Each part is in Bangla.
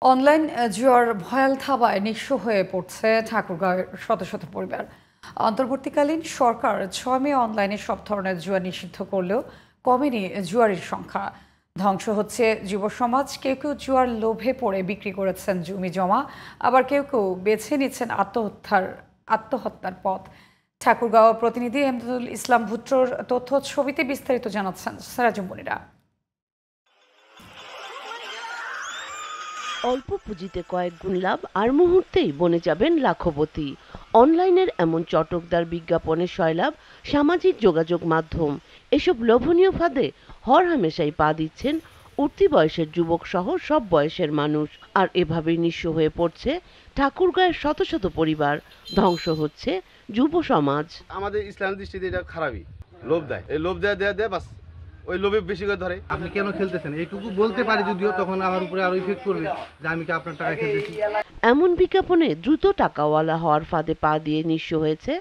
অনলাইন জুয়ার ভয়াল থাবায় নিঃস্ব হয়ে পড়ছে ঠাকুরগাঁওয়ের শত শত পরিবার। অন্তর্বর্তীকালীন সরকার ৬ মে অনলাইনে সব ধরনের জুয়া নিষিদ্ধ করলেও কমেনি জুয়ারির সংখ্যা। ধ্বংস হচ্ছে যুব সমাজ। কেউ কেউ জুয়ার লোভে পড়ে বিক্রি করেছেন জমি জমা, আবার কেউ কেউ বেছে নিচ্ছেন আত্মহত্যার পথ। ঠাকুরগাঁও প্রতিনিধি এমদাদুল ইসলাম ভুট্টোর তথ্য ছবিতে বিস্তারিত জানাচ্ছেন সিরাজুম মনিরা। অল্প পুঁজিতে কয়েক গুণ লাভ আর মুহূর্তেই বনে যাবেন লাখপতি। অনলাইনের এমন চটকদার বিজ্ঞাপনের সয়লাভ সামাজিক যোগাযোগ মাধ্যম। এসব লোভনীয় ফাঁদে হরহামেশাই পা দিচ্ছেন উঠতি বয়সের যুবক সহ সব বয়সের মানুষ। আর এভাবেই নিঃস্ব হয়ে পড়ছে ঠাকুরগাঁয়ের শত শত পরিবার। ধ্বংস হচ্ছে যুব সমাজ। আমাদের ইসলাম দৃষ্টিতে এটা খারাপই, লোভ দেয়, এই লোভ দেয় বাস, ওই লোভে বেশি করে ধরে। আপনি কেন খেলতেছেন এইটুকু বলতে পারি, যদিও তখন আমার উপরে আরো ইফেক্ট করবে যে আমি কি আপনার টাকা খেলতেছি। এমন বিজ্ঞাপনে দ্রুত টাকাওয়ালা হওয়ার ফাঁদে পা দিয়ে নিঃস্ব হয়েছে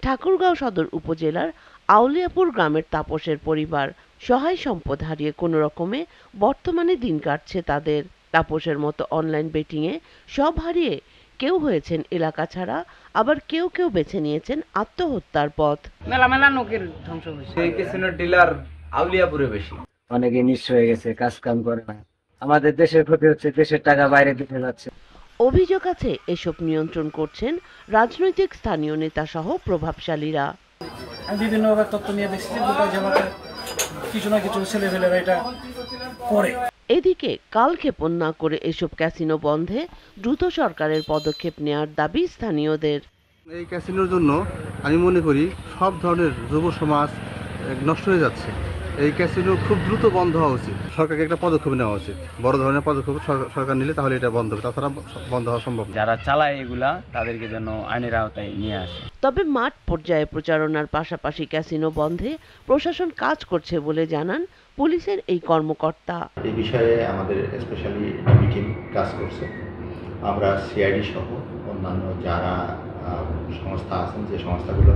ঠাকুরগাঁও সদর উপজেলার আউলিয়াপুর গ্রামের তাপসের পরিবার। সহায় সম্পদ হারিয়ে কোনো রকমে বর্তমানে দিন কাটছে তাদের। তাপসের মতো অনলাইন বেটিংয়ে সব হারিয়ে কেউ হয়েছেন এলাকা ছাড়া, আবার কেউ কেউ বেছে নিয়েছেন আত্মহত্যার পথ। মেলা মেলা লোকের ধ্বংস হয়েছে। সেই ক্যাসিনোর ডিলার আউলিয়াপুরে বেশি। অনেকে নিঃস্ব হয়ে গেছে, কাজ কাম করে না। আমাদের দেশের ক্ষতি হচ্ছে, দেশের টাকা বাইরে দিতে যাচ্ছে। অভিযোগ আছে এসব নিয়ন্ত্রণ করছেন রাজনৈতিক স্থানীয় নেতা সহ প্রভাবশালীরা। আমি বিভিন্নভাবে তথ্য নিয়ে দেখছি যে গোটা জেলাতে কিছু না কিছু ছেলেপেলেরা এটা করে। এদিকে কালক্ষেপণ না করে এসব ক্যাসিনো বন্ধে দ্রুত সরকারের পদক্ষেপ নেওয়ার দাবি স্থানীয়দের। এই ক্যাসিনোর জন্য আমি মনে করি সব ধরনের যুব সমাজ নষ্ট হয়ে যাচ্ছে। এই ক্যাসিনো খুব দ্রুত বন্ধ হওয়া উচিত। সরকারকে একটা পদক্ষেপ নেওয়া উচিত, বড় ধরনের পদক্ষেপ সরকার নিলে তাহলে এটা বন্ধ হবে, তাছাড়া বন্ধ হওয়া সম্ভব না। যারা চালায় এগুলা তাদেরকে যেন আইনের আওতায় নিয়ে আসে। তবে মাঠ পর্যায়ে প্রচারণার পাশাপাশি ক্যাসিনো বন্ধে প্রশাসন কাজ করছে বলে জানান পুলিশের এই কর্মকর্তা। এই বিষয়ে আমাদের স্পেশালি টিম কাজ করছে। আমরা সিআইডি সহ অন্যান্য যারা সংস্থা আছেন, যে সংস্থাগুলো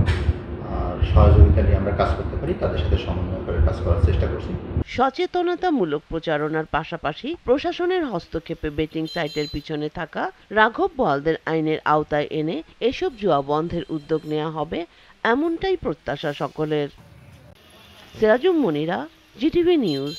সহযোগিতা নিয়ে আমরা কাজ করতে পারি, তাদের সাথে সমন্বয় করে কাজ করার চেষ্টা করছি। সচেতনতামূলক প্রচারণার পাশাপাশি প্রশাসনের হস্তক্ষেপে বেটিং সাইটের পিছনে থাকা রাঘব বোয়ালদের আইনের আওতায় এনে এসব জুয়া বন্ধের উদ্যোগ নেওয়া হবে, এমনটাই প্রত্যাশা সকলের। Sirajum Monira, GTV news.